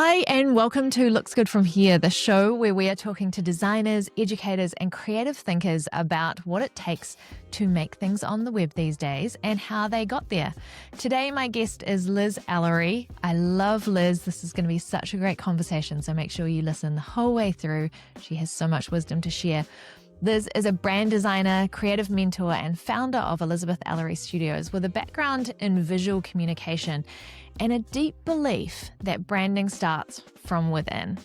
Hi, and welcome to Looks Good From Here, the show where we are talking to designers, educators, and creative thinkers about what it takes to make things on the web these days and how they got there. Today, my guest is Liz Ellery. I love Liz. This is going to be such a great conversation, so make sure you listen the whole way through. She has so much wisdom to share. Liz is a brand designer, creative mentor, and founder of Elizabeth Ellery Studios with a background in visual communication and a deep belief that branding starts from within.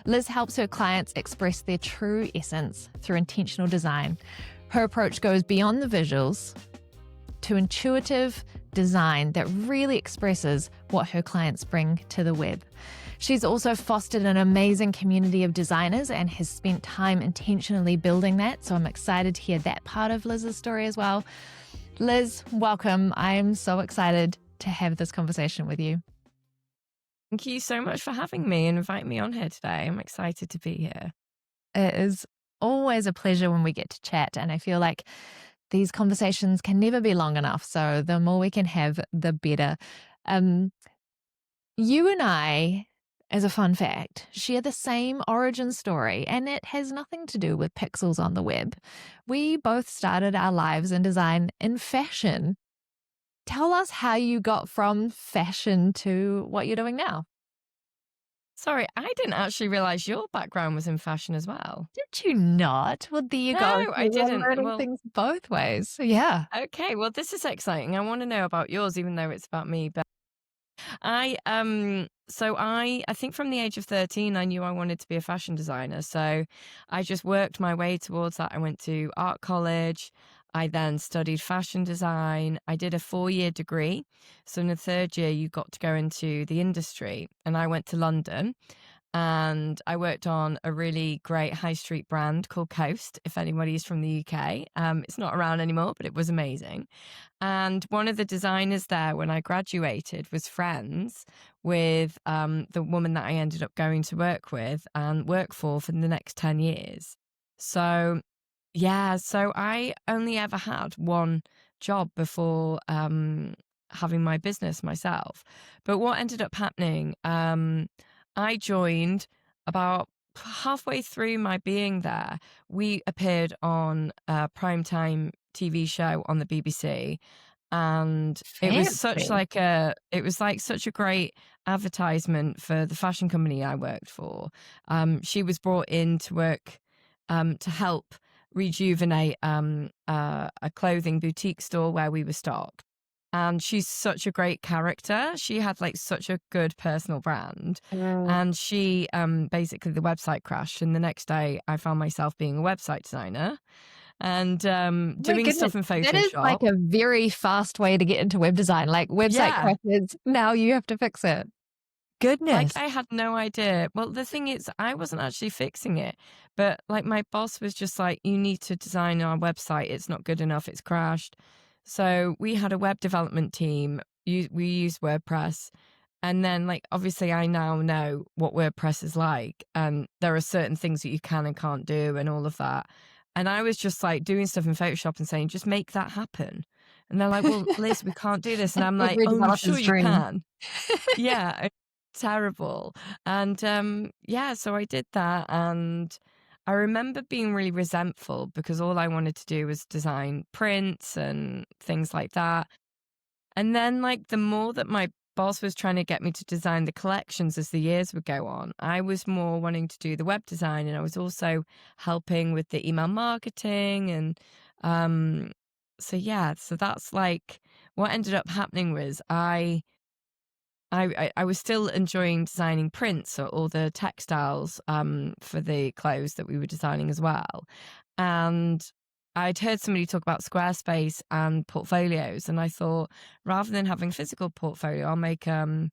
Liz helps her clients express their true essence through intentional design. Her approach goes beyond the visuals to intuitive design that really expresses what her clients bring to the web. She's also fostered an amazing community of designers and has spent time intentionally building that. So I'm excited to hear that part of Liz's story as well. Liz, welcome. I am so excited to have this conversation with you. Thank you so much for having me and inviting me on here today. I'm excited to be here. It is always a pleasure when we get to chat, and I feel like these conversations can never be long enough. So the more we can have, the better. You and I, as a fun fact, share the same origin story, and it has nothing to do with pixels on the web. We both started our lives in design in fashion. Tell us how you got from fashion to what you're doing now. Sorry, I didn't actually realize your background was in fashion as well. Did you not? Well, there you go. No, I didn't. Learning Well, things both ways. So, yeah. okay, well, this is exciting. I want to know about yours, even though it's about me. But I think from the age of 13, I knew I wanted to be a fashion designer. So I just worked my way towards that. I went to art college. I then studied fashion design. I did a 4-year degree. So in the third year, you got to go into the industry. And I went to London and I worked on a really great high street brand called Coast, if anybody's from the UK. It's not around anymore, but it was amazing. And one of the designers there when I graduated was friends with the woman that I ended up going to work with and work for the next 10 years. So yeah, so I only ever had one job before having my business myself. But what ended up happening, I joined about halfway through my being there. We appeared on a primetime TV show on the BBC. And it was such such a great advertisement for the fashion company I worked for. She was brought in to work to help rejuvenate a clothing boutique store where we were stocked. And she's such a great character. She had like such a good personal brand. And she basically the website crashed. And the next day I found myself being a website designer and doing stuff in Photoshop. That is like a very fast way to get into web design. Like website crashes, now you have to fix it. Goodness. Like I had no idea. Well, the thing is, I wasn't actually fixing it, but like my boss was just like, you need to design our website. It's not good enough. It's crashed. So we had a web development team. We used WordPress. And then like, obviously I now know what WordPress is like. And there are certain things that you can and can't do and all of that. And I was just like doing stuff in Photoshop and saying, just make that happen. And they're like, well, Liz, we can't do this. And I'm like, oh, I'm sure you can. Yeah. Terrible. And so I did that, and I remember being really resentful because all I wanted to do was design prints and things like that. And then like the more that my boss was trying to get me to design the collections as the years would go on, I was more wanting to do the web design, and I was also helping with the email marketing. And so that's like what ended up happening was I was still enjoying designing prints or all the textiles for the clothes that we were designing as well. And I'd heard somebody talk about Squarespace and portfolios. And I thought, rather than having a physical portfolio, I'll make a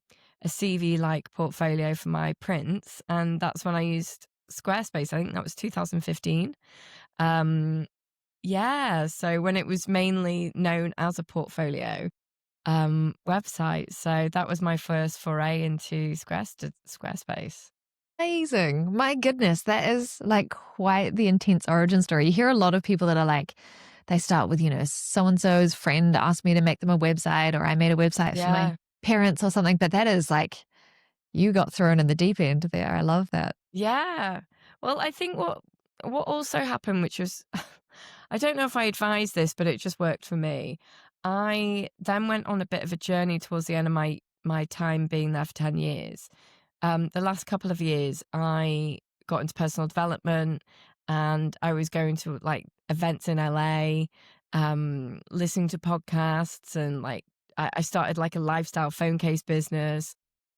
CV-like portfolio for my prints. And that's when I used Squarespace. I think that was 2015. So when it was mainly known as a portfolio website. So that was my first foray into Squarespace. Amazing. My goodness, that is like quite the intense origin story. You hear a lot of people that are like, they start with, so-and-so's friend asked me to make them a website, or I made a website for my parents or something. But that is like, you got thrown in the deep end there. I love that. Yeah. Well, I think what also happened, which was I don't know if I advised this, but it just worked for me. I then went on a bit of a journey towards the end of my time being there for 10 years. The last couple of years, I got into personal development, and I was going to like events in LA, listening to podcasts, and like I started like a lifestyle phone case business.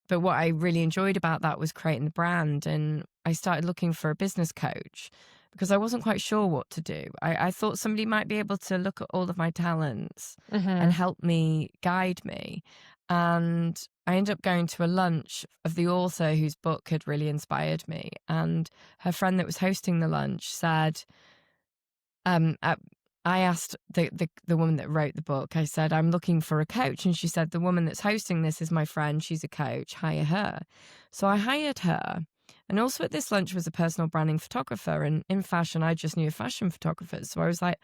But what I really enjoyed about that was creating the brand. And I started looking for a business coach because I wasn't quite sure what to do. I thought somebody might be able to look at all of my talents and Mm-hmm. help me, guide me. And I ended up going to a lunch of the author whose book had really inspired me. And her friend that was hosting the lunch said, um, uh, I asked the woman that wrote the book, I said, I'm looking for a coach. And she said, the woman that's hosting this is my friend. She's a coach. Hire her. So I hired her. And also at this lunch was a personal branding photographer. And in fashion, I just knew fashion photographers. So I was like,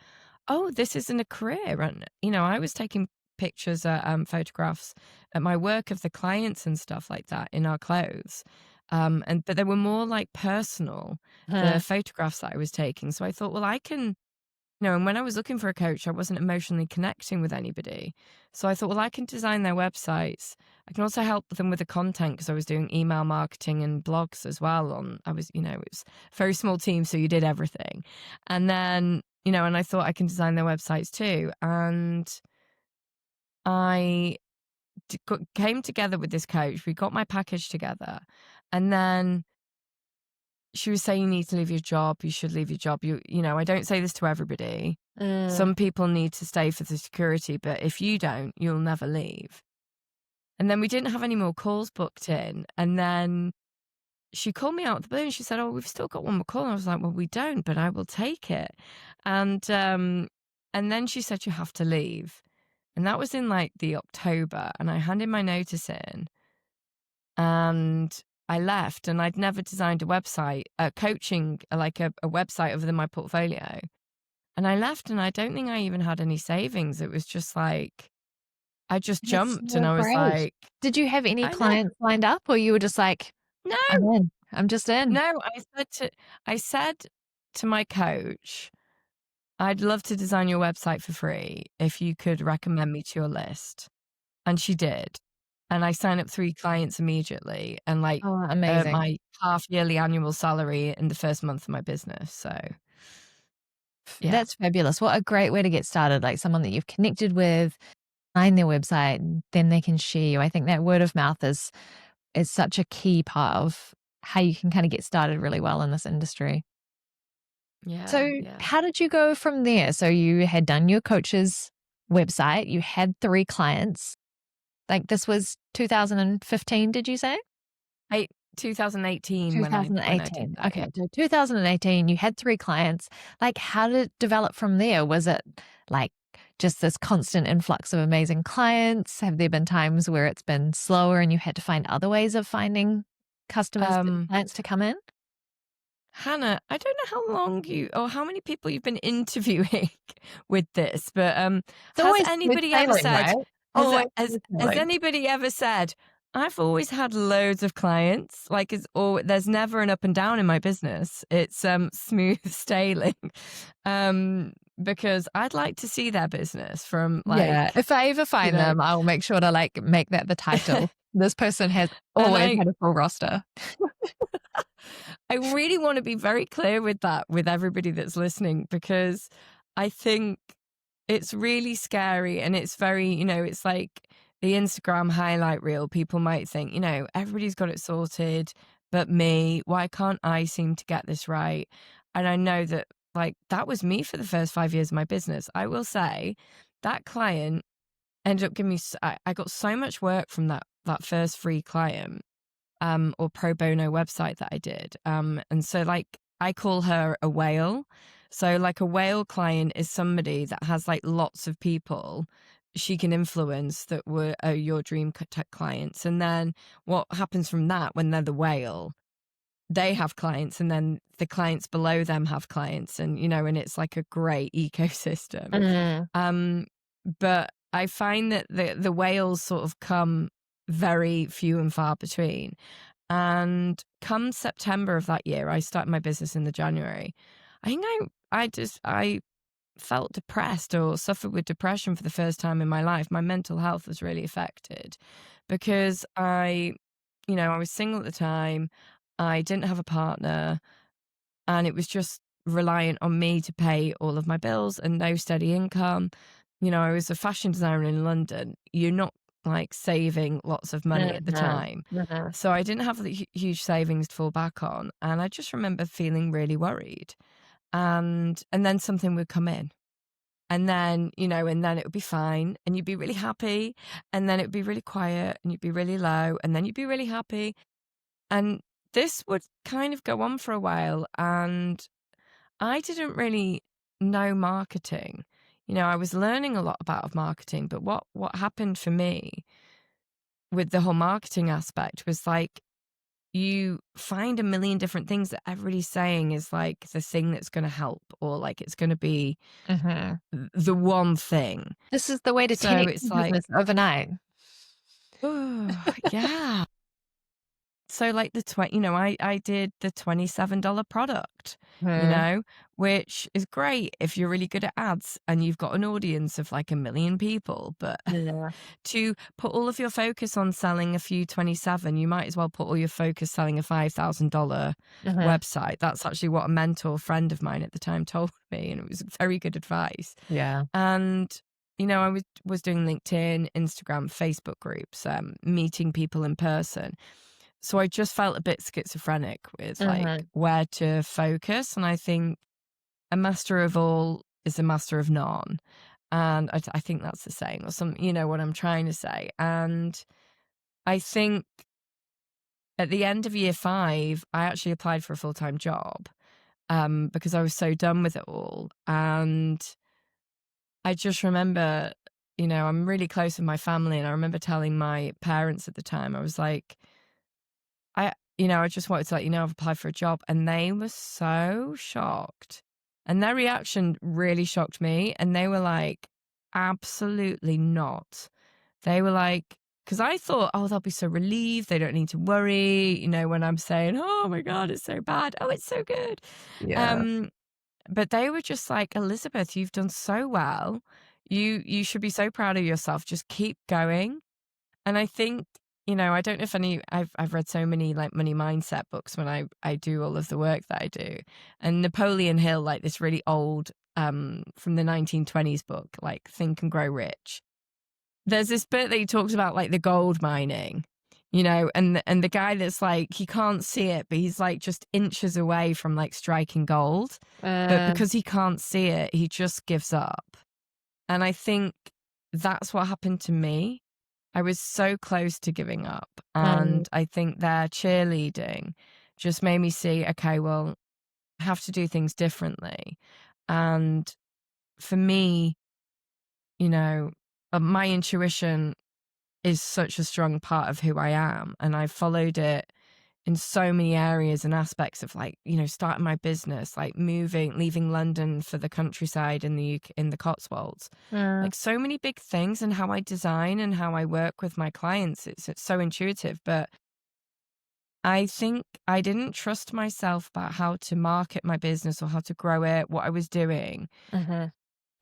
oh, this isn't a career. And, I was taking pictures, photographs at my work of the clients and stuff like that in our clothes. But they were more like personal, the photographs that I was taking. So I thought, well, I can, and when I was looking for a coach, I wasn't emotionally connecting with anybody. So I thought, well, I can design their websites. I can also help them with the content because I was doing email marketing and blogs as well. It was a very small team, so you did everything. And then, and I thought I can design their websites too. And I came together with this coach. We got my package together. And then she was saying, you need to leave your job. You should leave your job. I don't say this to everybody. Some people need to stay for the security, but if you don't, you'll never leave. And then we didn't have any more calls booked in. And then she called me out of the blue and she said, oh, we've still got one more call. And I was like, well, we don't, but I will take it. And then she said, you have to leave. And that was in like the October. And I handed my notice in. And I left, and I'd never designed a website, coaching, like a website other than my portfolio. And I left, and I don't think I even had any savings. It was just like, I just That's jumped, and so I was great. like, Did you have any I know. clients lined up, or you were just like, No, I'm in, I'm just in? no. I said to my coach, I'd love to design your website for free if you could recommend me to your list. And she did. And I signed up 3 clients immediately, and like Oh, amazing. my half yearly annual salary in the first month of my business. So yeah. That's fabulous. What a great way to get started. Like someone that you've connected with, find their website, and then they can share you. I think that word of mouth is such a key part of how you can kind of get started really well in this industry. Yeah. So Yeah. how did you go from there? So you had done your coach's website, you had 3 clients. Like this was 2015, did you say? 2018 when I did 2018. that. Okay, so 2018, you had 3 clients. Like, how did it develop from there? Was it like just this constant influx of amazing clients? Have there been times where it's been slower and you had to find other ways of finding customers, Um, clients to come in? Hannah, I don't know how long or how many people you've been interviewing with this, but It's has always smooth anybody ever sailing, said right? has Always has smooth has sailing. anybody ever said, I've always had loads of clients, like there's never an up and down in my business. It's smooth sailing. Because I'd like to see their business from Yeah, like, if I ever you find know, them, I'll make sure to like make that the title. This person has and always had a full roster. I really want to be very clear with that with everybody that's listening, because I think it's really scary, and it's very, it's like the Instagram highlight reel. People might think, everybody's got it sorted, but me, why can't I seem to get this right? And I know that like that was me for the first 5 years of my business. I will say that client ended up giving me, I got so much work from that first free client, or pro bono website that I did. And so like I call her a whale. So like a whale client is somebody that has like lots of people she can influence that are your dream tech clients. And then what happens from that, when they're the whale, they have clients, and then the clients below them have clients, and and it's like a great ecosystem. Mm. But I find that the whales sort of come very few and far between. And come September of that year, I started my business in the January. I think I felt depressed or suffered with depression for the first time in my life. My mental health was really affected because I was single at the time. I didn't have a partner, and it was just reliant on me to pay all of my bills and no steady income. I was a fashion designer in London. You're not like saving lots of money at the Mhm. time. Mhm. So I didn't have the huge savings to fall back on. And I just remember feeling really worried. And then something would come in. And then it would be fine and you'd be really happy. And then it would be really quiet and you'd be really low. And then you'd be really happy. And this would kind of go on for a while. And I didn't really know marketing. I was learning a lot about marketing, but what happened for me with the whole marketing aspect was like you find a million different things that everybody's saying is like the thing that's going to help or like it's going to be Mhm. the one thing. This is the way to So 10x it's your like, business overnight. oh, yeah. So like I did the $27 product, Mhm. which is great if you're really good at ads and you've got an audience of like 1 million people. But Yeah. to put all of your focus on selling a few 27, you might as well put all your focus selling a $5,000 Mhm. website. That's actually what a mentor friend of mine at the time told me, and it was very good advice. Yeah. And I was doing LinkedIn, Instagram, Facebook groups, meeting people in person. So I just felt a bit schizophrenic with like Mhm. where to focus. And I think a master of all is a master of none. And I think that's the saying or some, what I'm trying to say. And I think at the end of year 5, I actually applied for a full-time job because I was so done with it all. And I just remember, I'm really close with my family. And I remember telling my parents at the time, I was like, I just wanted to let you know I've applied for a job. And they were so shocked. And their reaction really shocked me. And they were like, absolutely not. They were like, because I thought, oh, they'll be so relieved. They don't need to worry, when I'm saying, oh my God, it's so bad. Oh, it's so good. Yeah. Um, but they were just like, Elizabeth, you've done so well. You should be so proud of yourself. Just keep going. And I think, I don't know if I've read so many like money mindset books when I do all of the work that I do. And Napoleon Hill, like this really old from the 1920s book, like Think and Grow Rich. There's this bit that he talks about like the gold mining, and the guy that's like he can't see it, but he's like just inches away from like striking gold. But Um, because he can't see it, he just gives up. And I think that's what happened to me. I was so close to giving up. um, And I think their cheerleading just made me see, okay, well, I have to do things differently. And for me, you know, my intuition is such a strong part of who I am. And I followed it in so many areas and aspects of like, starting my business, like leaving London for the countryside in the UK, in the Cotswolds, uh, like so many big things and how I design and how I work with my clients. It's so intuitive, but I think I didn't trust myself about how to market my business or how to grow it, what I was doing. mhm,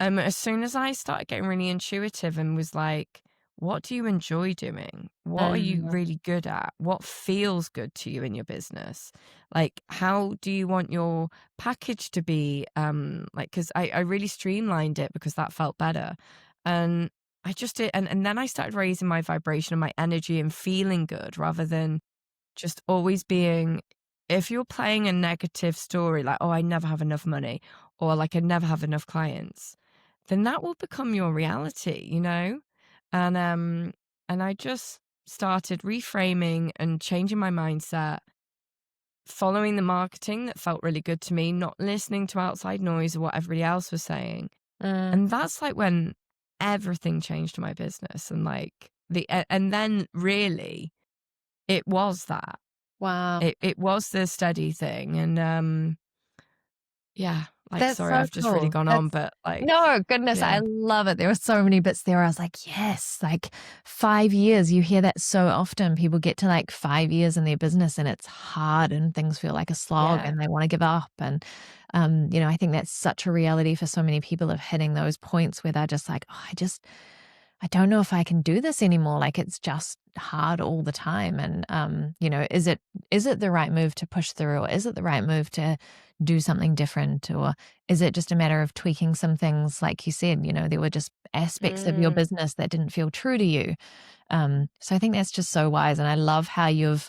As soon as I started getting really intuitive and was like, what do you enjoy doing? What are you mhm, really good at? What feels good to you in your business? Like, how do you want your package to be? Because I really streamlined it because that felt better. And I just did. And then I started raising my vibration and my energy and feeling good rather than just always being, if you're playing a negative story, like, oh, I never have enough money or like I never have enough clients, then that will become your reality. And I just started reframing and changing my mindset, following the marketing that felt really good to me, not listening to outside noise or what everybody else was saying. mm. And that's like when everything changed to my business and and then really it was that. Wow. It was the steady thing. And yeah, Like, That's sorry, so I've just really cool. gone on, That's but like, No, goodness, yeah, I love it. There were so many bits there. I was like, yes, like 5 years. You hear that so often. People get to like 5 years in their business and it's hard and things feel like a slog yeah. and they want to give up. And, I think that's such a reality for so many people of hitting those points where they're just like, oh, I don't know if I can do this anymore. Like it's just hard all the time. And is it the right move to push through, or is it the right move to do something different, or is it just a matter of tweaking some things? Like you said, there were just aspects of your Mm, business that didn't feel true to you. So I think that's just so wise, and I love how you've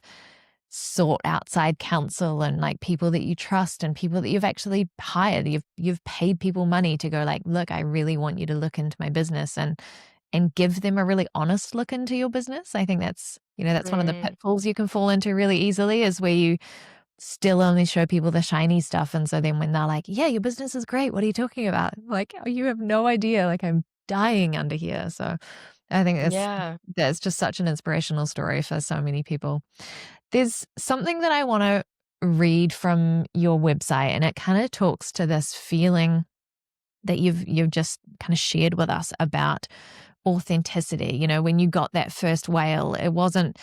sought outside counsel and like people that you trust and people that you've actually hired. You've paid people money to go like, look, I really want you to look into my business and give them a really honest look into your business. I think that's one of the mm, pitfalls you can fall into really easily, is where you still only show people the shiny stuff. And so then when they're like, yeah, your business is great, what are you talking about? Like, oh, you have no idea. Like, I'm dying under here. So I think yeah. that's just such an inspirational story for so many people. There's something that I want to read from your website, and it kind of talks to this feeling that you've just kind of shared with us about authenticity. When you got that first whale, it wasn't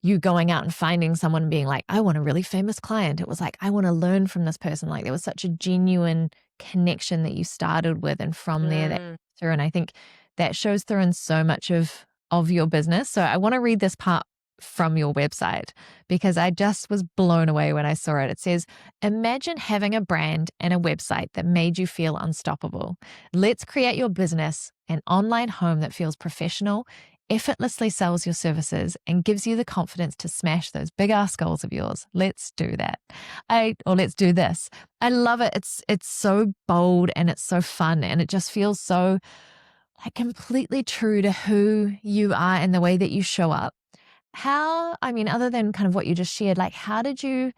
you going out and finding someone and being like, I want a really famous client. It was like, I want to learn from this person. Like there was such a genuine connection that you started with, and from there that Mm. through. And I think that shows through in so much of your business. So I want to read this part from your website because I just was blown away when I saw it. It says, imagine having a brand and a website that made you feel unstoppable. Let's create your business an online home that feels professional, effortlessly sells your services, and gives you the confidence to smash those big ass goals of yours. Let's do that. Or let's do this. I love it. It's so bold and it's so fun, and it just feels so like completely true to who you are and the way that you show up. Other than kind of what you just shared, like how did you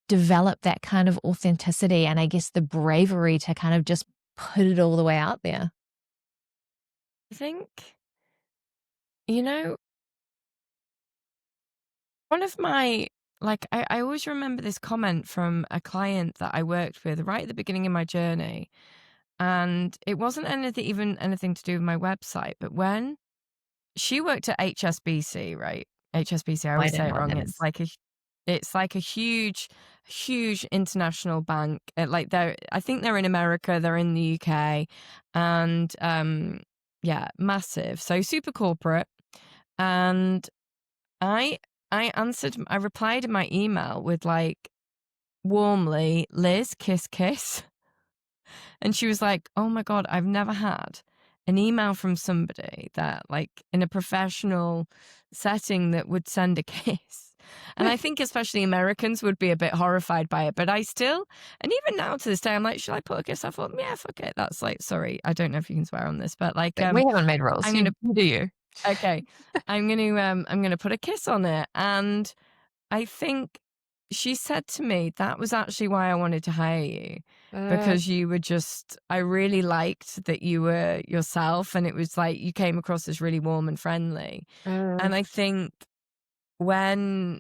develop that kind of authenticity and I guess the bravery to kind of just put it all the way out there? I think, you know, one of my, like, I always remember this comment from a client that I worked with right at the beginning of my journey. And it wasn't anything to do with my website, but when she worked at HSBC, right? HSBC, I Oh, I always don't say know it what wrong. that It's is. like a huge international bank. Like I think they're in America, they're in the UK, and yeah, massive. So super corporate. And I I replied in my email with like warmly, Liz, kiss kiss. And she was like, "Oh my God, I've never had an email from somebody that, like, in a professional setting that would send a kiss." And I think especially Americans would be a bit horrified by it. But I still, and even now to this day, I'm like, should I put a kiss? I thought, yeah, fuck it. That's like, sorry, I don't know if you can swear on this, but like, We haven't made rules. I'm You gonna, you do you. okay, I'm gonna put a kiss on it. And I think she said to me, that was actually why I wanted to hire you, Uh, because you were just, I really liked that you were yourself. And it was like, you came across as really warm and friendly. uh, And I think when,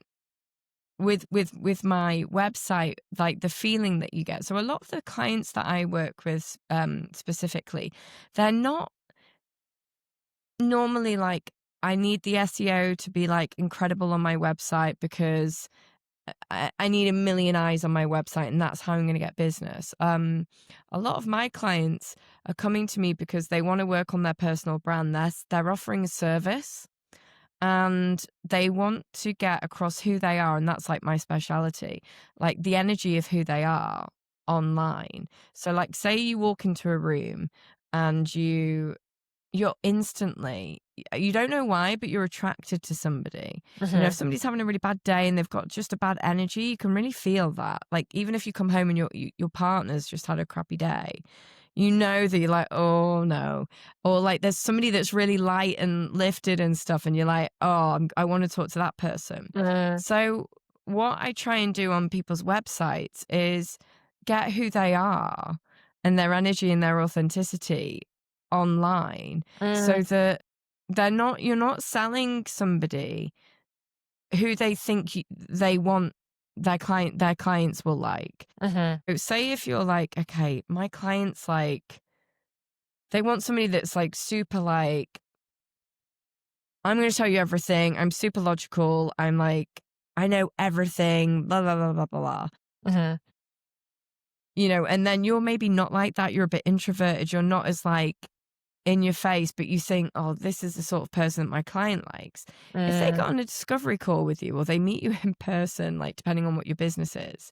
with my website, like the feeling that you get. So a lot of the clients that I work with, specifically, they're not normally like, I need the SEO to be like incredible on my website because I need a million eyes on my website and that's how I'm going to get business. A lot of my clients are coming to me because they want to work on their personal brand. They're offering a service and they want to get across who they are. And that's like my specialty, like the energy of who they are online. So like, say you walk into a room and you're instantly, you don't know why, but you're attracted to somebody. If mhm. somebody's having a really bad day and they've got just a bad energy, you can really feel that. Like, even if you come home and your partner's just had a crappy day, you know that you're like, oh no. Or like there's somebody that's really light and lifted and stuff, and you're like, oh, I want to talk to that person. Uh, So what I try and do on people's websites is get who they are and their energy and their authenticity online, uh, so that you're not selling somebody who they think they want their clients will like. So say if you're like, okay, my clients like, they want somebody that's like super like, I'm going to tell you everything. I'm super logical. I'm like, I know everything, blah, blah, blah, blah, blah, blah. And then you're maybe not like that. You're a bit introverted. You're not as like in your face, but you think, oh, this is the sort of person that my client likes. If they got on a discovery call with you or they meet you in person, like depending on what your business is,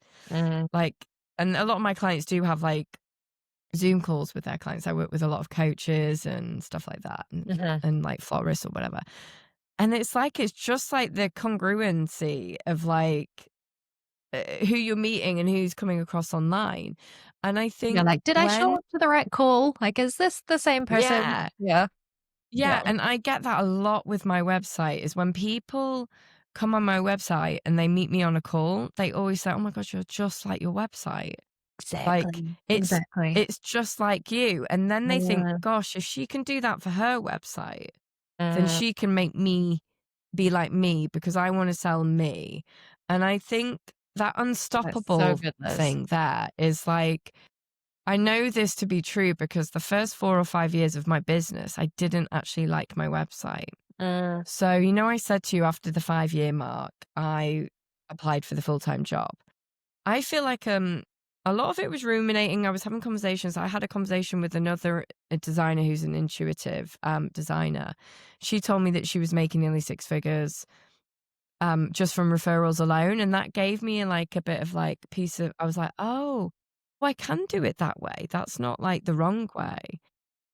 like, and a lot of my clients do have like Zoom calls with their clients. I work with a lot of coaches and stuff like that, and like florists or whatever. And it's just like the congruency of like who you're meeting and who's coming across online. And I You're think like, did I show up to the right call? Like, is this the same person? yeah, Yeah. yeah. And I get that a lot with my website is when people come on my website and they meet me on a call, they always say, oh my gosh, you're just like your website. Like Exactly. it's Exactly. it's just like you. And then they think, Yeah. gosh, if she can do that for her website, then she can make me be like me because I want to sell me. And I think that That's so unstoppable good, Liz. thing there is like, I know this to be true because the first 4 or 5 years of my business, I didn't actually like my website. So, I said to you after the 5-year mark, I applied for the full-time job. I feel like a lot of it was ruminating. I was having conversations. I had a conversation with another designer who's an intuitive designer. She told me that she was making nearly 6 figures just from referrals alone. And that gave me like a bit of like piece of, I was like, oh, I can do it that way. That's not like the wrong way.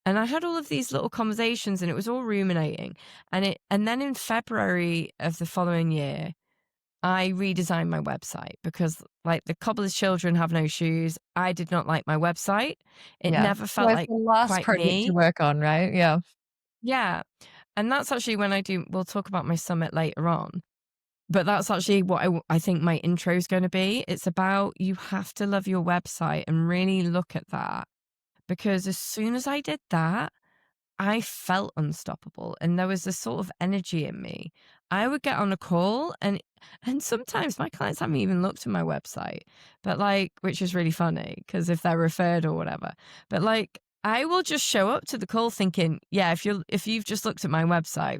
And I had all of these little conversations and it was all ruminating. And then in February of the following year, I redesigned my website because like the cobbler's children have no shoes. I did not like my website. It Yeah. never felt Always like the last quite project to me. work on, right? Yeah. Yeah. And that's actually when we'll talk about my summit later on. But that's actually what I think my intro is going to be. It's about you have to love your website and really look at that. Because as soon as I did that, I felt unstoppable and there was this sort of energy in me. I would get on a call and sometimes my clients haven't even looked at my website, but like, which is really funny because if they're referred or whatever, but like, I will just show up to the call thinking, yeah, if you've just looked at my website,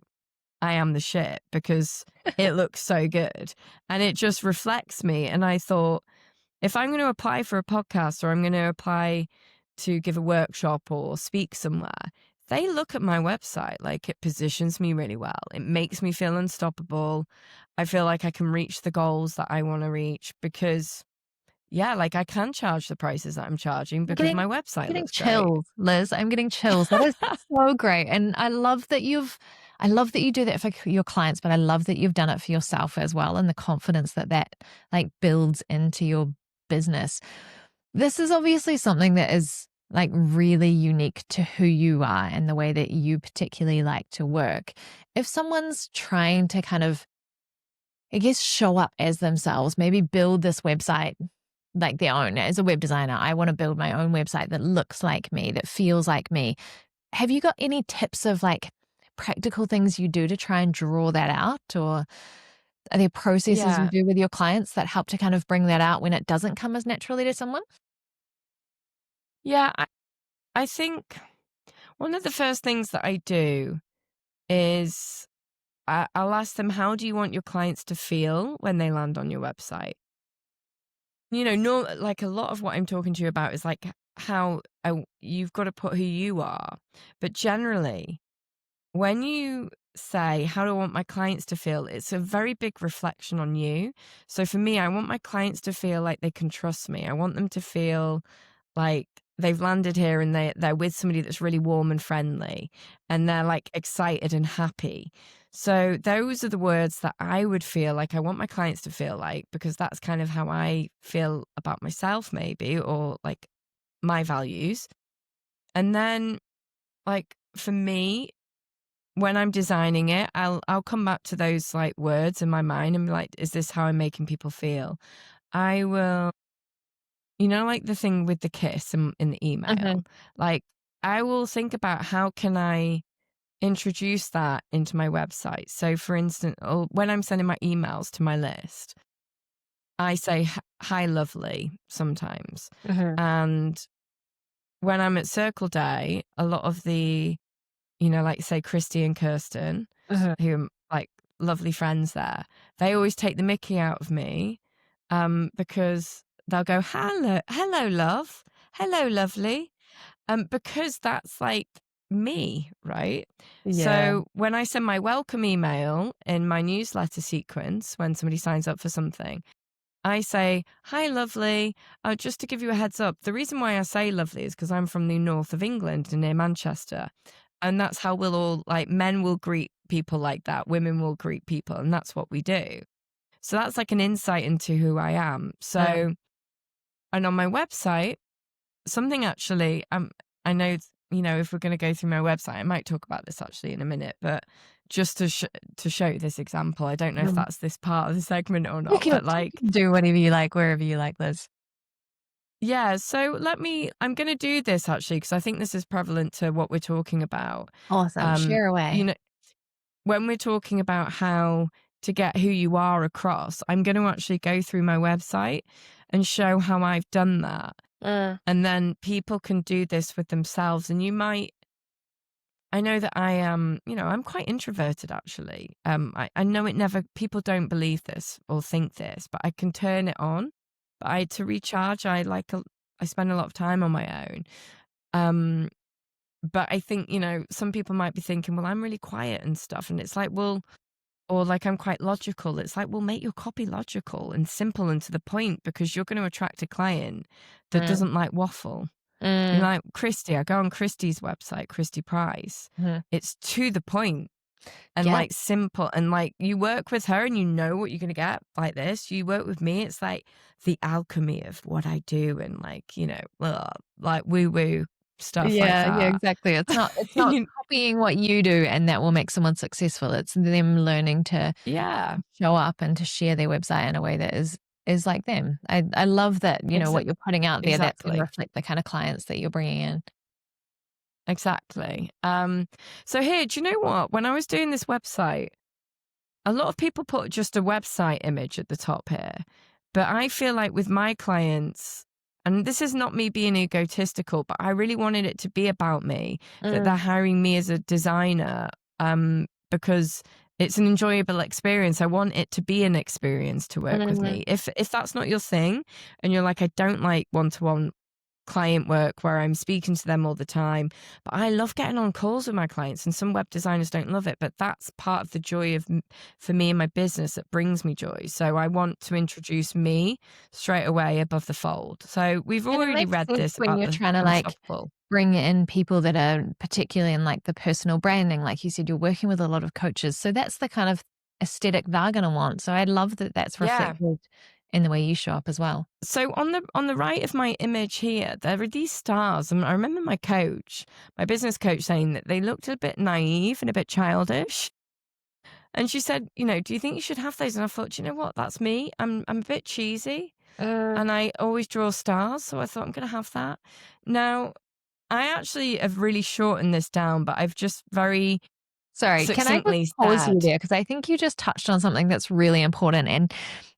I am the shit because it looks so good and it just reflects me. And I thought, if I'm going to apply for a podcast or I'm going to apply to give a workshop or speak somewhere, they look at my website, like it positions me really well. It makes me feel unstoppable. I feel like I can reach the goals that I want to reach because, yeah, like I can charge the prices that I'm charging because Getting my website getting looks great. chills, Liz. I'm getting chills. That is so great. And I love that you do that for your clients, but I love that you've done it for yourself as well and the confidence that like builds into your business. This is obviously something that is like really unique to who you are and the way that you particularly like to work. If someone's trying to kind of, I guess, show up as themselves, maybe build this website like their own. As a web designer, I want to build my own website that looks like me, that feels like me. Have you got any tips of like practical things you do to try and draw that out? Or are there processes you Yeah. do with your clients that help to kind of bring that out when it doesn't come as naturally to someone? Yeah. I think one of the first things that I do is I'll ask them, how do you want your clients to feel when they land on your website? No, like a lot of what I'm talking to you about is like how you've got to put who you are. But generally, when you say, how do I want my clients to feel? It's a very big reflection on you. So for me, I want my clients to feel like they can trust me. I want them to feel like they've landed here and they're with somebody that's really warm and friendly and they're like excited and happy. So those are the words that I would feel like I want my clients to feel like, because that's kind of how I feel about myself maybe, or like my values. And then like for me, when I'm designing it, I'll come back to those like words in my mind and be like, is this how I'm making people feel? I will, like the thing with the kiss in the email, like I will think about how can I introduce that into my website. So for instance, when I'm sending my emails to my list, I say hi, lovely sometimes. Mhm. And when I'm at Circle Day, a lot of the, like say Christy and Kirsten, Mhm. who are like lovely friends there, they always take the mickey out of me, because they'll go, hello, love, hello, lovely, because that's like me, right? Yeah. So when I send my welcome email in my newsletter sequence, when somebody signs up for something, I say, hi, lovely. Just to give you a heads up, the reason why I say lovely is because I'm from the north of England near Manchester. And that's how we'll all, like, men will greet people like that, women will greet people, and that's what we do. So that's like an insight into who I am. Mm. So, and on my website, something actually, I know, if we're going to go through my website, I might talk about this actually in a minute, but just to show you this example, I don't know if Mm. that's this part of the segment or You not, can but like, do whatever you like, wherever you like, Liz. yeah, so I'm going to do this actually, because I think this is prevalent to what we're talking about. Awesome. Um, Share you away. know, when we're talking about how to get who you are across, I'm going to actually go through my website and show how I've done that. Mm. And then people can do this with themselves. And I know that I am, I'm quite introverted actually. I know people don't believe this or think this, but I can turn it on. But to recharge, I spend a lot of time on my own. Um, but I think, some people might be thinking, well, I'm really quiet and stuff. And it's like, well, or like I'm quite logical. It's like, well, make your copy logical and simple and to the point, because you're going to attract a client that Mm. doesn't like waffle. Mm. Like Christy, I go on Christy's website, Christy Price. Mhm. It's to the point and Yeah. like simple, and like you work with her and you know what you're going to get like this. You work with me, it's like the alchemy of what I do, and like, like woo woo stuff like Yeah, yeah, that. exactly. It's not You- copying what you do and that will make someone successful. It's them learning to yeah, show up and to share their website in a way that is like them. I love that, exa- what you're putting out there, that's going to exactly. reflect the kind of clients that you're bringing in. Exactly. So here, do you know what? When I was doing this website, a lot of people put just a website image at the top here. But I feel like with my clients, and this is not me being egotistical, but I really wanted it to be about me, that they're Mm. hiring me as a designer, because it's an enjoyable experience. I want it to be an experience to work with Mhm. me. If that's not your thing, and you're like, I don't like one-to-one client work where I'm speaking to them all the time, but I love getting on calls with my clients, and some web designers don't love it, but that's part of the joy for me and my business that brings me joy. So I want to introduce me straight away above the fold. So we've And it already makes read sense this when about you're the trying to like unstoppable. bring in people that are particularly in like the personal branding. Like you said, you're working with a lot of coaches. So that's the kind of aesthetic they're going to want. So I love that that's Yeah. reflected in the way you show up as well. So on the right of my image here, there are these stars, and I remember my business coach, saying that they looked a bit naive and a bit childish. And she said, do you think you should have those? And I thought, "Do you know what? That's me. I'm a bit cheesy, Mm. and I always draw stars. So I thought I'm going to have that." Now, I actually have really shortened this down, but I've just very Sorry, can I just succinctly pause you said, there? Because I think you just touched on something that's really important and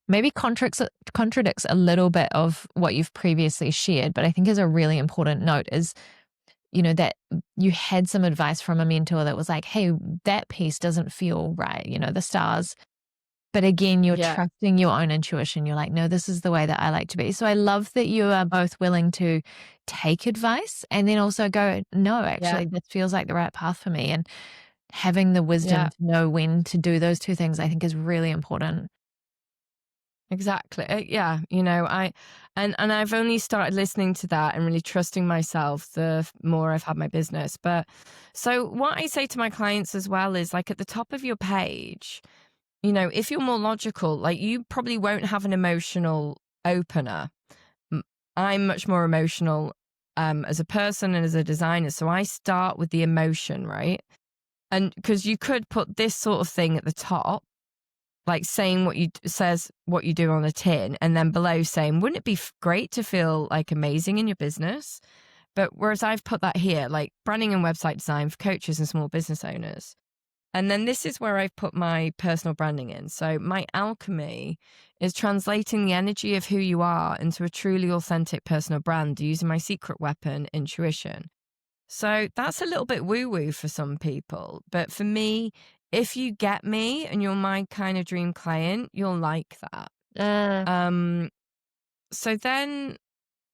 maybe contradicts a little bit of what you've previously shared, but I think is a really important note is, that you had some advice from a mentor that was like, hey, that piece doesn't feel right, the stars. But again, you're yeah, trusting your own intuition. You're like, no, this is the way that I like to be. So I love that you are both willing to take advice and then also go, no, yeah, actually, this feels like the right path for me. And having the wisdom yeah. to know when to do those two things, I think is really important. Exactly. Yeah, and I've only started listening to that and really trusting myself the more I've had my business. But so what I say to my clients as well is, like, at the top of your page, if you're more logical, like, you probably won't have an emotional opener. M- I'm much more emotional, as a person and as a designer, so I start with the emotion, right? And because you could put this sort of thing at the top, like saying what you do on a tin, and then below saying, wouldn't it be great to feel like amazing in your business? But whereas I've put that here, like branding and website design for coaches and small business owners. And then this is where I've put my personal branding in. So my alchemy is translating the energy of who you are into a truly authentic personal brand using my secret weapon, intuition. So that's a little bit woo-woo for some people. But for me, if you get me and you're my kind of dream client, you'll like that. Mm, Um, so then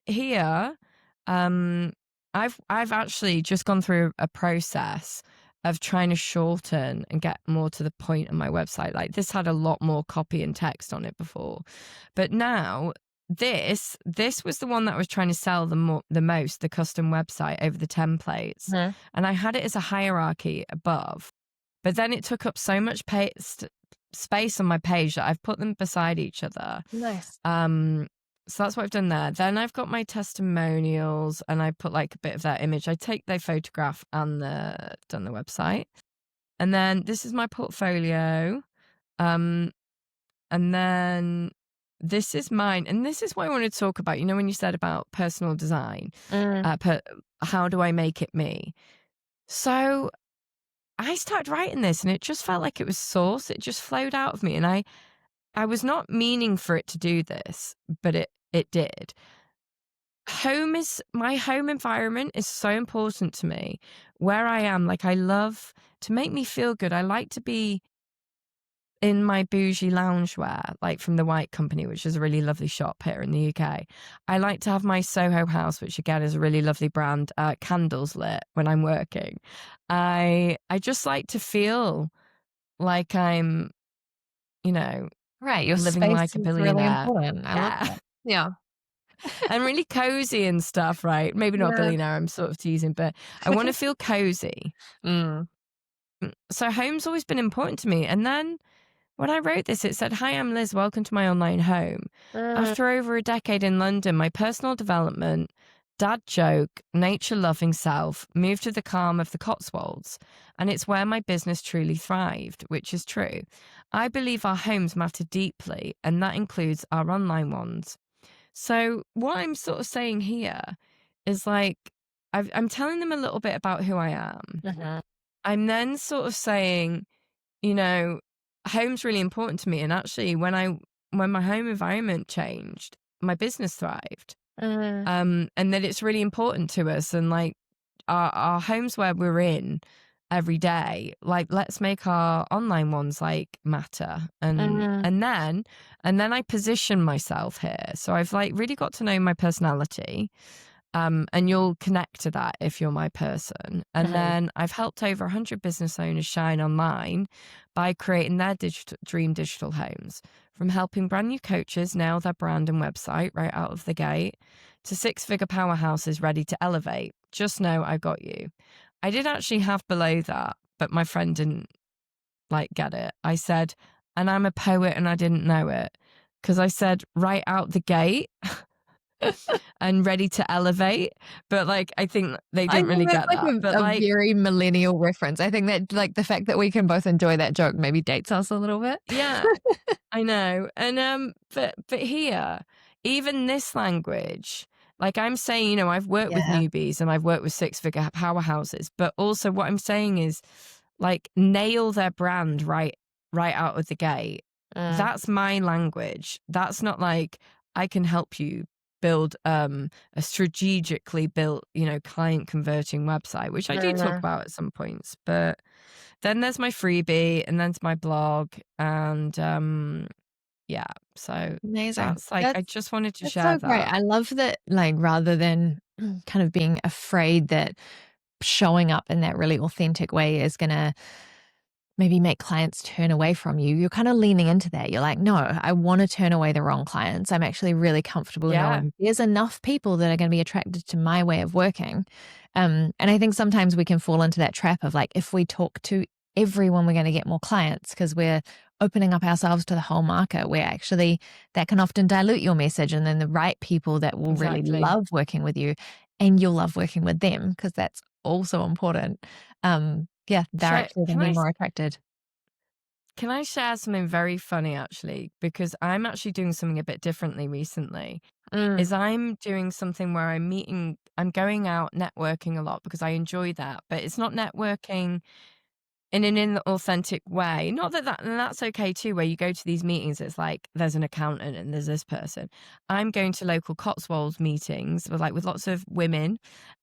here, um, I've actually just gone through a process of trying to shorten and get more to the point on my website. Like this had a lot more copy and text on it before, but now this was the one that I was trying to sell the most, the custom website over the templates, mhm. and I had it as a hierarchy above, but then it took up so much space on my page that I've put them beside each other. Nice. So that's what I've done there. Then I've got my testimonials and I put like a bit of their image. I take their photograph and done the website. And then this is my portfolio. Um, and then this is mine. And this is what I want to talk about. You know, when you said about personal design, Mm, how do I make it me? So I started writing this and it just felt like it was source. It just flowed out of me. And I was not meaning for it to do this, but it did. My home environment is so important to me. Where I am, like I love to make me feel good. I like to be in my bougie loungewear, like from the White Company, which is a really lovely shop here in the UK. I like to have my Soho House, which again is a really lovely brand, candles lit when I'm working. I just like to feel like I'm, you know, right. Your living space like a is really billionaire. important. I love Yeah. that. Yeah. And really cozy and stuff, right? Maybe not a Yeah. billionaire, I'm sort of teasing, but I want to feel cozy. Mm, So home's always been important to me. And then when I wrote this, it said, "Hi, I'm Liz. Welcome to my online home. mm, After over a decade in London, my personal development, dad joke, nature loving self moved to the calm of the Cotswolds. And it's where my business truly thrived," which is true. "I believe our homes matter deeply, and that includes our online ones." So what I'm sort of saying here is like, I'm telling them a little bit about who I am. mhm, I'm then sort of saying, you know, home's really important to me. And actually, when my home environment changed, my business thrived. mm, And that it's really important to us. And like our homes where we're in every day, like let's make our online ones like matter. mm, And then I position myself here. So I've like really got to know my personality. And you'll connect to that if you're my person. And mhm, then I've helped over 100 business owners shine online by creating their dream digital homes, from helping brand new coaches nail their brand and website right out of the gate to six-figure powerhouses ready to elevate. Just know I got you. I did actually have below that, but my friend didn't like get it. I said, "And I'm a poet and I didn't know it." Because I said right out the gate and ready to elevate. But like, I think they I didn't think really that's get like that. But a like, very millennial reference. I think that like the fact that we can both enjoy that joke maybe dates us a little bit. yeah, I know. And but here, even this language, like I'm saying, I've worked with Yeah. newbies and I've worked with six-figure powerhouses, but also what I'm saying is like nail their brand right out of the gate. Mm, That's my language. That's not like I can help you build a strategically built, client converting website, which I do talk mm, about at some points. But then there's my freebie and there's my blog and yeah, so amazing. that's like I just wanted to That's share so great. that. I love that, like, rather than kind of being afraid that showing up in that really authentic way is gonna maybe make clients turn away from you, you're kind of leaning into that. You're like, no, I want to turn away the wrong clients. I'm actually really comfortable Yeah, knowing there's enough people that are going to be attracted to my way of working. And I think sometimes we can fall into that trap of like, if we talk to everyone, we're going to get more clients because we're opening up ourselves to the whole market, where actually that can often dilute your message. And then the right people that will really exactly. love working with you and you'll love working with them because that's also important. Yeah, they're Shall, actually going can to be I more attracted. can I share something very funny actually? Because I'm actually doing something a bit differently recently. Mm, Is I'm doing something where I'm going out networking a lot because I enjoy that, but it's not networking in an inauthentic way. Not that and that's okay too, where you go to these meetings, it's like there's an accountant and there's this person. I'm going to local Cotswolds meetings with lots of women,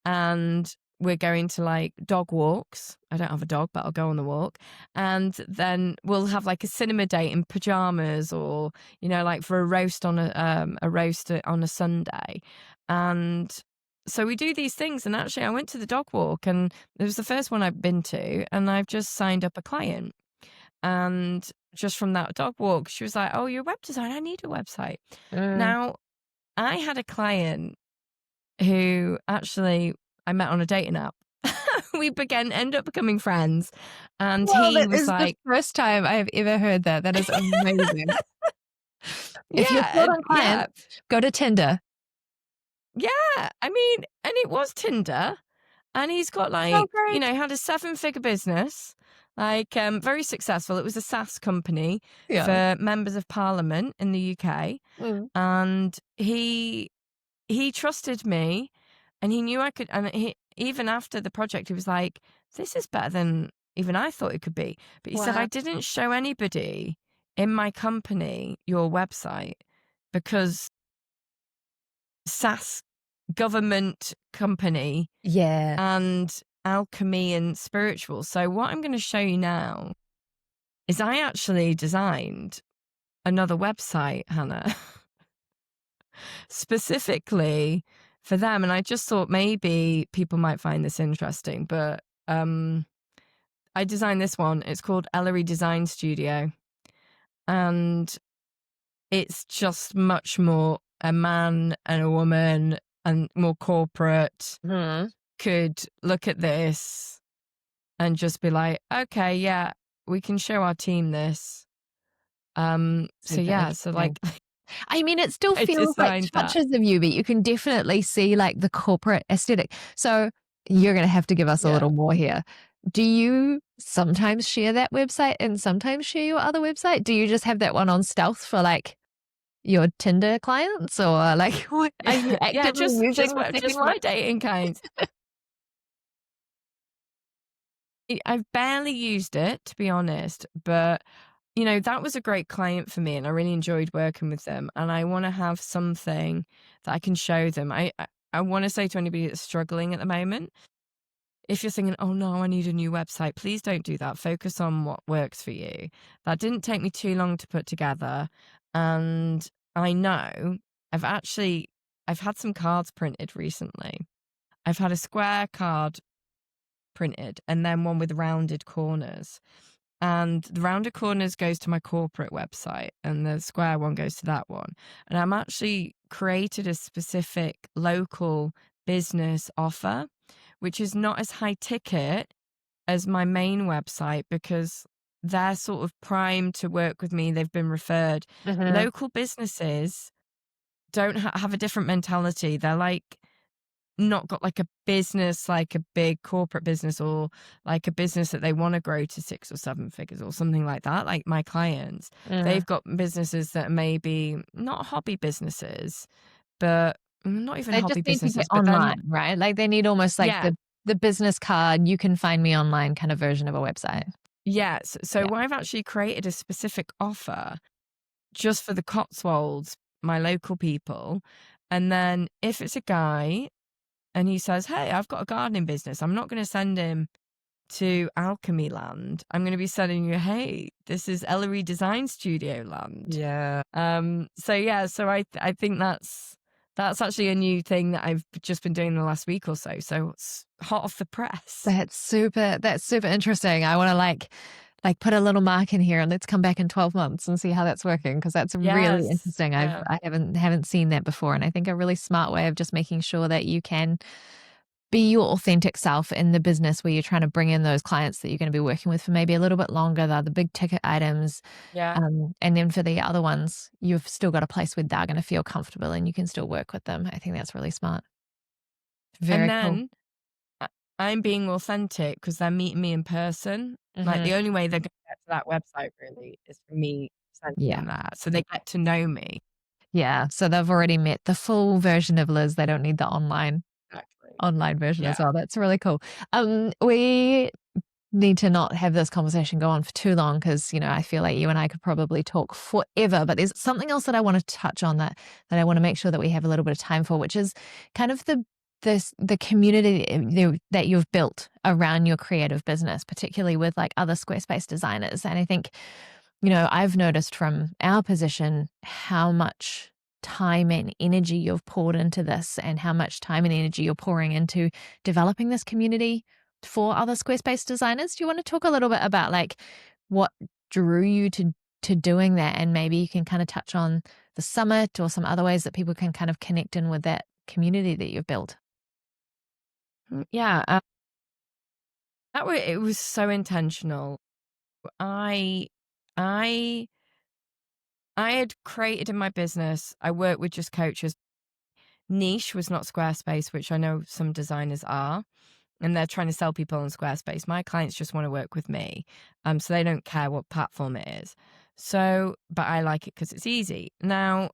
and we're going to like dog walks. I don't have a dog, but I'll go on the walk. And then we'll have like a cinema date in pajamas, or, you know, like for a roast on a Sunday. And so we do these things. And actually I went to the dog walk, and it was the first one I've been to, and I've just signed up a client. And just from that dog walk, she was like, "Oh, you're a web designer. I need a website." Now, I had a client who actually I met on a dating app. We end up becoming friends. And Well, he that was is like, the first time I've ever heard that. That is amazing. If you're short on clients, go to Tinder. Yeah. I mean, and it was Tinder. And he's got Oh, great. had a 7-figure business, very successful. It was a SaaS company Yeah. for members of parliament in the UK. And he trusted me, and he knew I could. And even after the project, he was like, "This is better than even I thought it could be." But he said, Wow. "I didn't show anybody in my company your website because SaaS government company Yeah. and alchemy and spiritual." So what I'm going to show you now is I actually designed another website, Hannah, specifically for them. And I just thought maybe people might find this interesting, but I designed this one. It's called Ellery Design Studio, and it's just much more a man and a woman and more corporate could look at this and just be like, "Okay, yeah, we can show our team this." So yeah, so like I mean, it still I feels like designed that. touches of you, but you can definitely see like the corporate aesthetic. So you're going to have to give us a little more here. Do you sometimes share that website and sometimes share your other website? Do you just have that one on stealth for like your Tinder clients, or like what, are you actively using the second my one? dating kinds. I've barely used it, to be honest, but that was a great client for me, and I really enjoyed working with them. And I want to have something that I can show them. I want to say to anybody that's struggling at the moment, if you're thinking, "Oh no, I need a new website," please don't do that. Focus on what works for you. That didn't take me too long to put together. And I know I've had some cards printed recently. I've had a square card printed and then one with rounded corners. And the rounded corners goes to my corporate website, and the square one goes to that one. And I'm actually created a specific local business offer, which is not as high ticket as my main website, because they're sort of primed to work with me. They've been referred. Local businesses don't have a different mentality. They're like not got like a business, like a big corporate business, or like a business that they want to grow to 6 or 7 figures or something like that. Like my clients, they've got businesses that may be not hobby businesses, but not even They hobby just need to businesses, get but online, right? Like they need almost like the business card, you can find me online kind of version of a website. Yes. So I've actually created a specific offer just for the Cotswolds, my local people. And then if it's a guy and he says, "Hey, I've got a gardening business," I'm not going to send him to Alchemy Land. I'm going to be sending you, "Hey, this is Ellery Design Studio Land." Yeah. So I think that's actually a new thing that I've just been doing the last week or so. So it's hot off the press. That's super interesting. I want to like put a little mark in here, and let's come back in 12 months and see how that's working, because that's really interesting. Yeah. I haven't seen that before, and I think a really smart way of just making sure that you can be your authentic self in the business where you're trying to bring in those clients that you're going to be working with for maybe a little bit longer. They're the big ticket items. Yeah. And then for the other ones, you've still got a place where they're going to feel comfortable and you can still work with them. I think that's really smart. Very and cool. then I'm being authentic because they're meeting me in person. Like the only way they're going to get to that website really is for me sending them that. So they get to know me. Yeah. So they've already met the full version of Liz. They don't need the online version as well. That's really cool. We need to not have this conversation go on for too long because, I feel like you and I could probably talk forever. But there's something else that I want to touch on that I want to make sure that we have a little bit of time for, which is kind of the community that you've built around your creative business, particularly with like other Squarespace designers. And I think, I've noticed from our position how much time and energy you've poured into this and how much time and energy you're pouring into developing this community for other Squarespace designers. Do you want to talk a little bit about like what drew you to doing that? And maybe you can kind of touch on the summit or some other ways that people can kind of connect in with that community that you've built. Yeah, it was so intentional. I I I had created in my business, I work with just coaches. Niche was not Squarespace, which I know some designers are, and they're trying to sell people on Squarespace. My clients just want to work with me, so they don't care what platform it is. So, but I like it because it's easy. Now,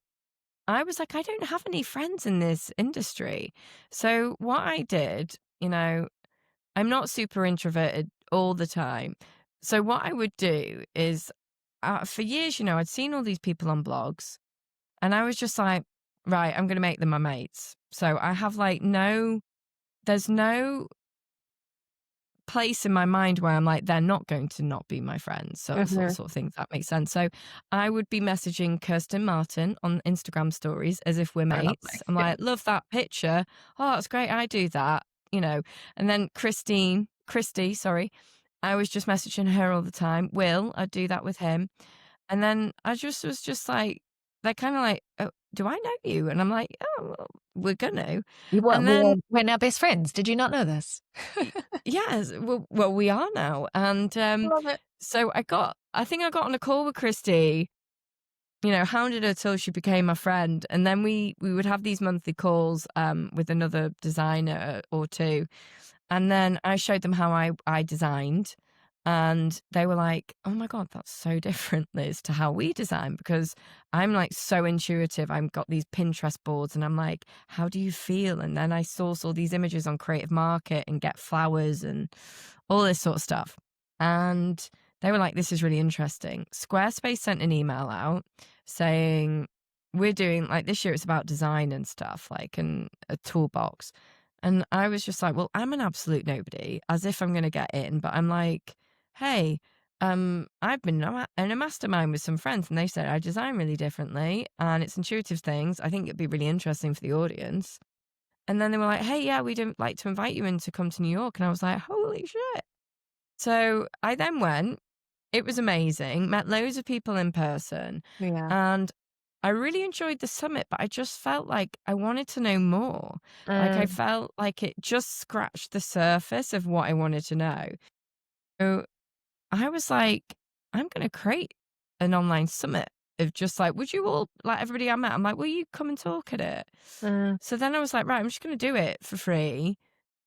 I was like, I don't have any friends in this industry. So what I did, I'm not super introverted all the time. So what I would do is, for years, I'd seen all these people on blogs, and I was just like, right, I'm going to make them my mates. So I have like there's no place in my mind where I'm like, they're not going to not be my friends. So Mhm. sort of thing, if that makes sense. So I would be messaging Kirsten Martin on Instagram stories as if we're So lovely. mates. I'm Yeah. like, love that picture. Oh, that's great. I do that. And then Christy, sorry. I was just messaging her all the time. Will, I'd do that with him. And then I just was just like, they're kind of like, oh, do I know you? And I'm like, oh, well, we're gonna. And then We're now best friends. Did you not know this? Y yes, well, we are now, and, Love it. so I think I got on a call with Christy, hounded her till she became my friend, and then we would have these monthly calls, with another designer or 2, and then I showed them how I designed, and they were like, "Oh my god, that's so different, Liz, to how we design," because I'm, like, so intuitive. I've got these Pinterest boards, and I'm like, "How do you feel?" And then I source all these images on Creative Market and get flowers and all this sort of stuff. And they were like, "This is really interesting." Squarespace sent an email out saying, "We're doing like this year, it's about design and stuff, like, and a toolbox." And I was just like, well, I'm an absolute nobody, as if I'm going to get in. But I'm like, hey, I've been in a mastermind with some friends, and they said I design really differently and it's intuitive things. I think it'd be really interesting for the audience. And then they were like, hey, yeah, we'd like to invite you in to come to New York. And I was like, holy shit. So I then went. It was amazing. Met loads of people in person. Yeah. And I really enjoyed the summit, but I just felt like I wanted to know more. Like I Mm, felt like it just scratched the surface of what I wanted to know. So I was like, I'm going to create an online summit of just like, would you all, like everybody I met, I'm like, will you come and talk at it? mm. So then I was like, right, I'm just going to do it for free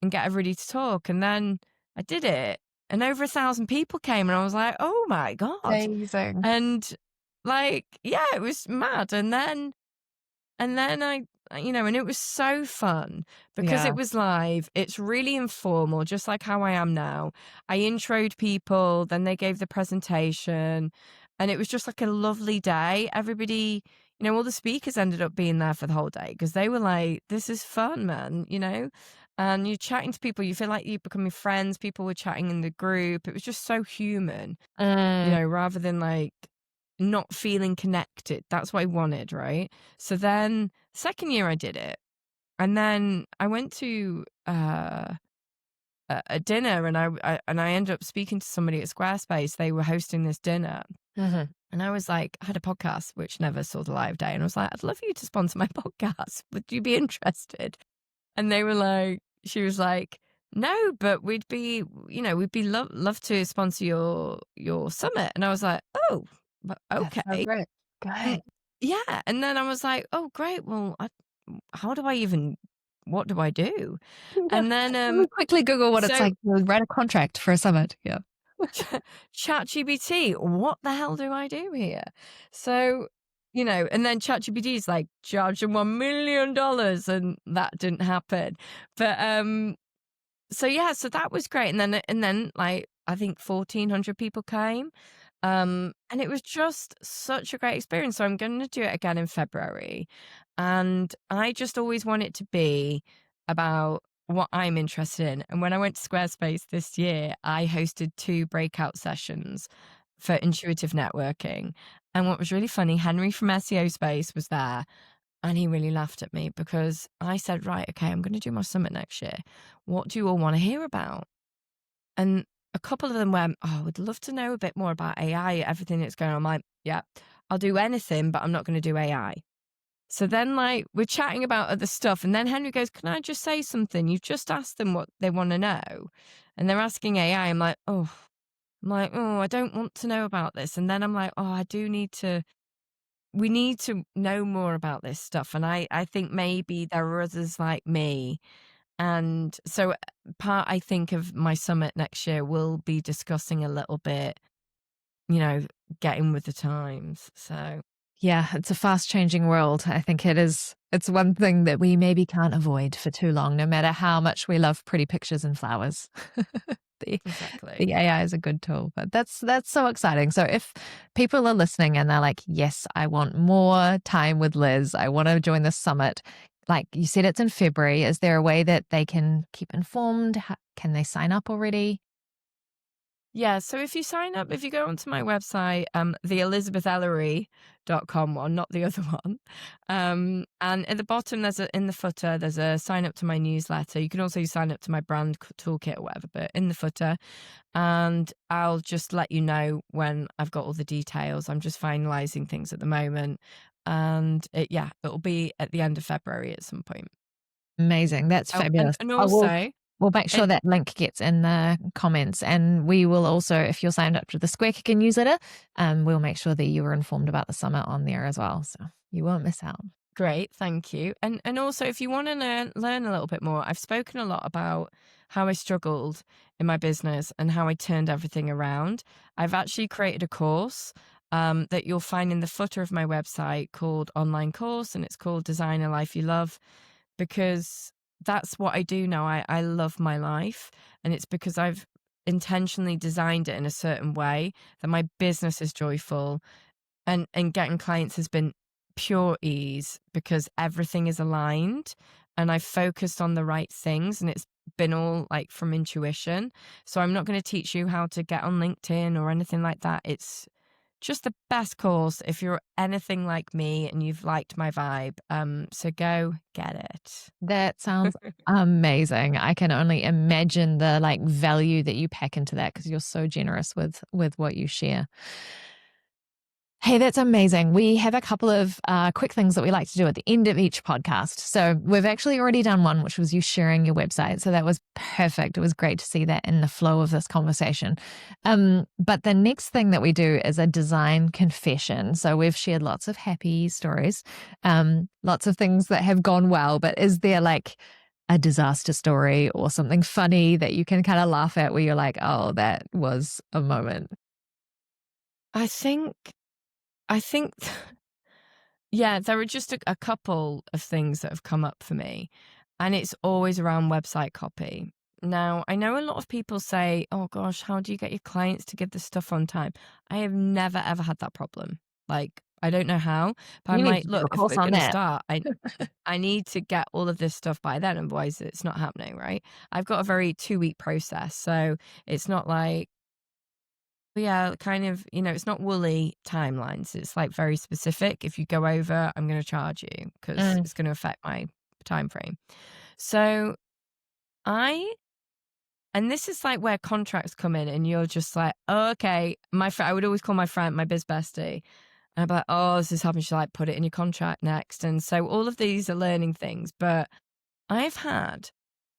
and get everybody to talk. And then I did it, and over 1,000 people came, and I was like, oh my God. Amazing. And like, yeah, it was mad. And then and it was so fun because Yeah. it was live. It's really informal, just like how I am now. I introed people, then they gave the presentation, and it was just like a lovely day. Everybody, all the speakers ended up being there for the whole day because they were like, this is fun, man. And you're chatting to people, you feel like you're becoming friends. People were chatting in the group. It was just so human, Mm, rather than like not feeling connected. That's what I wanted, right? So then, second year I did it, and then I went to a dinner, and I ended up speaking to somebody at Squarespace. They were hosting this dinner, mhm. and I was like, I had a podcast which never saw the live day, and I was like, I'd love you to sponsor my podcast. Would you be interested? And they were like, she was like, no, but we'd be love to sponsor your summit. And I was like, oh, That's so okay. great. Mm, Good. yeah, and then I was like, "Oh, great. Well, how do I even what do I do?" Yeah. And then, Let me quickly Google what it's so like to write a contract for a summit. Yeah. ChatGPT, what the hell do I do here? So, and then ChatGPT is like, charge them $1 million, and that didn't happen. But, so yeah, so that was great. And then like I think 1,400 people came. And it was just such a great experience. So I'm going to do it again in February. And I just always want it to be about what I'm interested in. And when I went to Squarespace this year, I hosted 2 breakout sessions for intuitive networking. And what was really funny, Henry from SEO Space was there. And he really laughed at me because I said, right, okay, I'm going to do my summit next year. What do you all want to hear about? And a couple of them went, oh, I would love to know a bit more about AI, everything that's going on. I'm like, yeah, I'll do anything, but I'm not going to do AI. So then, like, we're chatting about other stuff. And then Henry goes, can I just say something? You've just asked them what they want to know. And they're asking AI. I'm like, oh, I don't want to know about this. And then I'm like, oh, we need to know more about this stuff. And I think maybe there are others like me. And so part, I think, of my summit next year will be discussing a little bit, getting with the times. So Yeah, it's a fast changing world. I think it is. It's one thing that we maybe can't avoid for too long, no matter how much we love pretty pictures and flowers. the exactly. the AI is a good tool, but that's so exciting. So if people are listening and they're like, "Yes, I want more time with Liz. I want to join the summit." Like you said, it's in February. Is there a way that they can keep informed? Can they sign up already? Yeah, so if you sign up, if you go onto my website, the ElizabethEllery.com one, not the other one. And at the bottom, in the footer, there's a sign up to my newsletter. You can also sign up to my brand toolkit or whatever, but in the footer, and I'll just let you know when I've got all the details. I'm just finalizing things at the moment. And it'll be at the end of February at some point. Amazing. That's Oh, and, fabulous. and I will also, We'll make sure and that link gets in the comments, and we will also, if you're signed up to the SquareKicker newsletter, we'll make sure that you are informed about the summit on there as well, so you won't miss out. great, thank you. And also, if you want to learn a little bit more, I've spoken a lot about how I struggled in my business and how I turned everything around. I've actually created a course that you'll find in the footer of my website called Online Course, and it's called Design a Life You Love, because that's what I do now. I love my life, and it's because I've intentionally designed it in a certain way that my business is joyful, and getting clients has been pure ease because everything is aligned and I've focused on the right things, and it's been all like from intuition. So I'm not going to teach you how to get on LinkedIn or anything like that. It's just the best course if you're anything like me and you've liked my vibe. So go get it. That sounds amazing. I can only imagine the, like, value that you pack into that because 'cause you're so generous with what you share. Hey, that's amazing. We have a couple of quick things that we like to do at the end of each podcast. So we've actually already done one, which was you sharing your website. So that was perfect. It was great to see that in the flow of this conversation. But the next thing that we do is a design confession. So we've shared lots of happy stories, lots of things that have gone well. But is there like a disaster story or something funny that you can kind of laugh at where you're like, oh, that was a moment? I think, I think, yeah, there are just a couple of things that have come up for me, and it's always around website copy. Now, I know a lot of people say, oh gosh, how do you get your clients to give this stuff on time? I have never, ever had that problem. Like, I don't know how, but You I'm need like, to do look, a if course we're on going to that. start, I need to get all of this stuff by then, otherwise it's not happening, right? I've got a very 2-week process. So it's not like, yeah, kind of, it's not woolly timelines. It's like very specific. If you go over, I'm going to charge you because Mm. it's going to affect my time frame. So I, and this is like where contracts come in, and you're just like, oh, okay, my friend, I would always call my friend my biz bestie. And I'd be like, oh, this is happening. She's like, put it in your contract next. And so all of these are learning things, but I've had,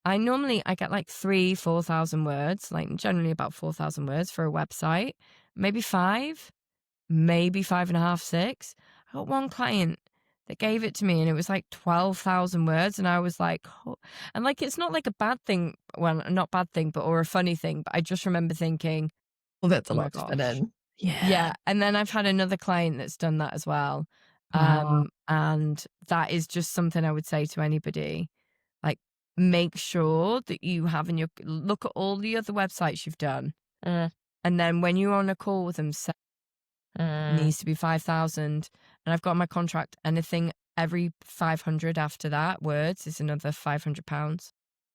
I get like 4,000 words, like generally about 4,000 words for a website, maybe 5, maybe 5.5, 6. I got one client that gave it to me and it was like 12,000 words. And I was like, oh. And like, it's not like a bad thing. Well, not bad thing, but, or a funny thing. But I just remember thinking, Well, that's a oh my lot to fit gosh. in. Yeah. Yeah. And then I've had another client that's done that as well. Wow. And that is just something I would say to anybody. Like, make sure that you have look at all the other websites you've done. Mm, And then when you're on a call with them, say it mm. needs to be 5,000. And I've got my contract, anything every 500 after that words is another £500.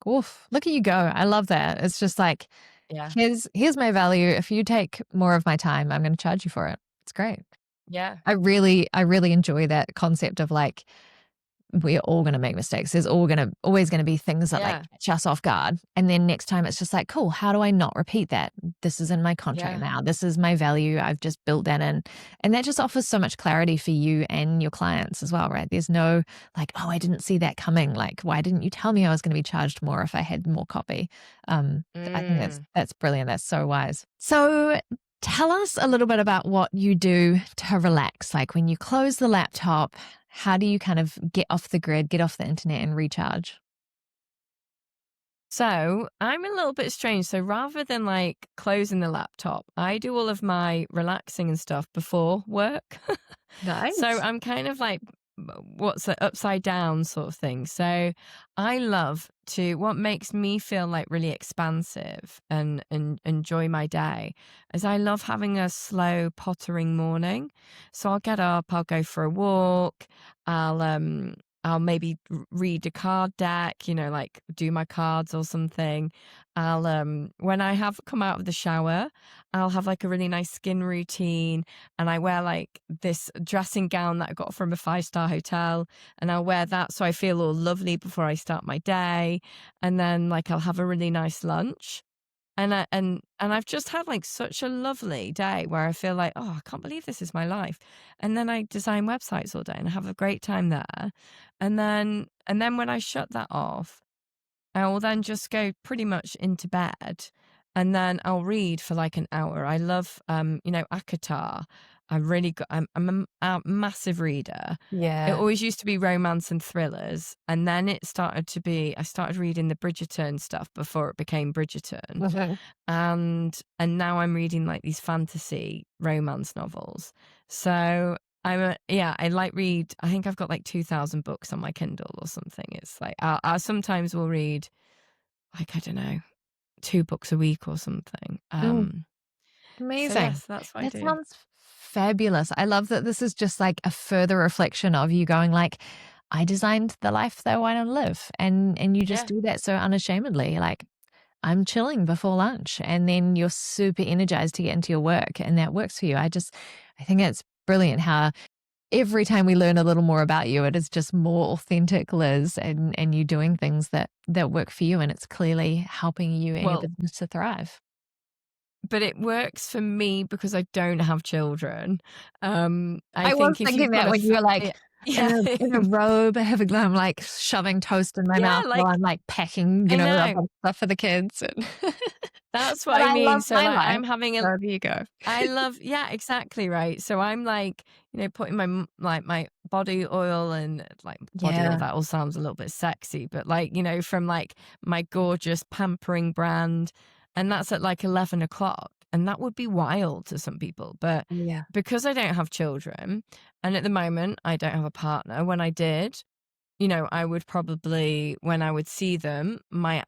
Oof, look at you go. I love that. It's just like, Yeah. here's my value. If you take more of my time, I'm going to charge you for it. It's great. Yeah. I really enjoy that concept of like, we're all going to make mistakes. There's always going to be things that like Yeah. catch us off guard. And then next time it's just like, cool, how do I not repeat that? This is in my contract Yeah. now. This is my value. I've just built that in. And that just offers so much clarity for you and your clients as well, right? There's no like, oh, I didn't see that coming. Like, why didn't you tell me I was going to be charged more if I had more copy? I think Mm. that's brilliant. That's so wise. So tell us a little bit about what you do to relax. Like when you close the laptop, how do you kind of get off the grid, get off the internet and recharge? So I'm a little bit strange. So rather than like closing the laptop, I do all of my relaxing and stuff before work. So Nice. I'm kind of like, what's the upside down sort of thing. So I love what makes me feel like really expansive and enjoy my day is I love having a slow pottering morning. So I'll get up, I'll go for a walk, I'll maybe read a card deck, like do my cards or something. I'll when I have come out of the shower, I'll have like a really nice skin routine, and I wear like this dressing gown that I got from a 5-star hotel, and I'll wear that so I feel all lovely before I start my day. And then like I'll have a really nice lunch. And I've just had like such a lovely day where I feel like, oh, I can't believe this is my life. And then I design websites all day and I have a great time there. And then when I shut that off, I will then just go pretty much into bed, and then I'll read for like an hour. I love, Akatar. I'm a massive reader. It Yeah. always used to be romance and thrillers, and then I started reading the Bridgerton stuff before it became Bridgerton, Mhm. and now I'm reading like these fantasy romance novels. So I like read. I think I've got like 2,000 books on my Kindle or something. It's like I sometimes will read like, I don't know, 2 books a week or something. Mm, So amazing. yes, that's what I That do. sounds fabulous. I love that this is just like a further reflection of you going like, I designed the life that I want to live. And you just Yeah. do that so unashamedly. Like I'm chilling before lunch and then you're super energized to get into your work and that works for you. I think it's brilliant how every time we learn a little more about you, it is just more authentic, Liz, and you doing things that work for you, and it's clearly helping you and your Well, business to thrive. but it works for me because I don't have children. I I was think if thinking you've got that a when you were like yeah. in a robe, having I'm like shoving toast in my Yeah, mouth while like, I'm like packing, I a know. bunch of stuff for the kids. And That's what but I I mean. love So, my like, life. I'm having So there you go. I love, yeah, exactly right. So I'm like, putting my body oil and like body oil. Yeah. That all sounds a little bit sexy, but like, from like my gorgeous pampering brand, and that's at like 11 o'clock, and that would be wild to some people. But Yeah. because I don't have children, and at the moment I don't have a partner, when I did, I would probably, when I would see them, I'd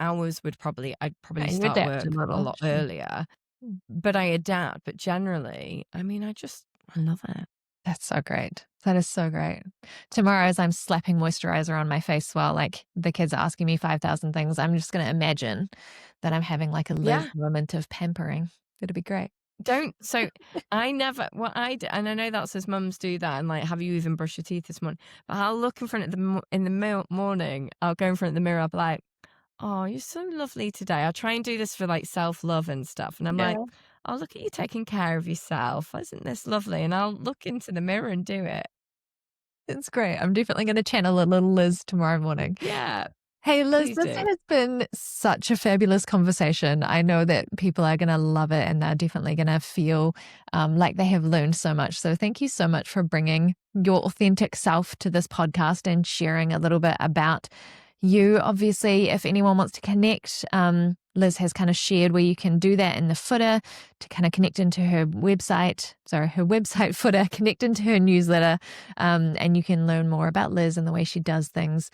probably And you start adapt a work a little. lot Sure. earlier, but I adapt. But generally, I mean, I love it. That's so great. That is so great. Tomorrow, as I'm slapping moisturizer on my face while like the kids are asking me 5,000 things, I'm just going to imagine that I'm having like a Liz Yeah. moment of pampering. It'll be great. So I never, what I do, and I know that says mums do that, and like, have you even brushed your teeth this morning? But I'll look in front of in the morning, I'll go in front of the mirror, I'll be like, oh, you're so lovely today. I'll try and do this for like self-love and stuff. And I'm like, Yeah. oh, look at you taking care of yourself. Isn't this lovely? And I'll look into the mirror and do it. It's great. I'm definitely going to channel a little Liz tomorrow morning. Yeah, Hey, Liz, please this do. has been such a fabulous conversation. I know that people are going to love it and they're definitely going to feel like they have learned so much. So, thank you so much for bringing your authentic self to this podcast and sharing a little bit about you. Obviously, if anyone wants to connect, Liz has kind of shared where you can do that in the footer to kind of connect into her website footer, connect into her newsletter, and you can learn more about Liz and the way she does things.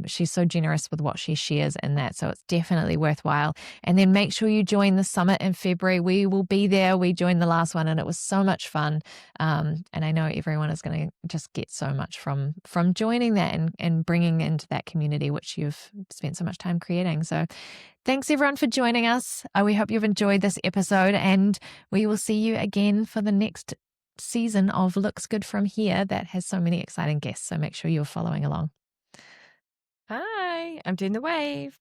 She's so generous with what she shares in that, so it's definitely worthwhile. And then make sure you join the summit in February. We will be there. We joined the last one and it was so much fun. And I know everyone is going to just get so much from joining that and bringing into that community, which you've spent so much time creating. So thanks everyone for joining us. We hope you've enjoyed this episode, and we will see you again for the next season of Looks Good From Here that has so many exciting guests. So make sure you're following along. Hi, I'm doing the wave.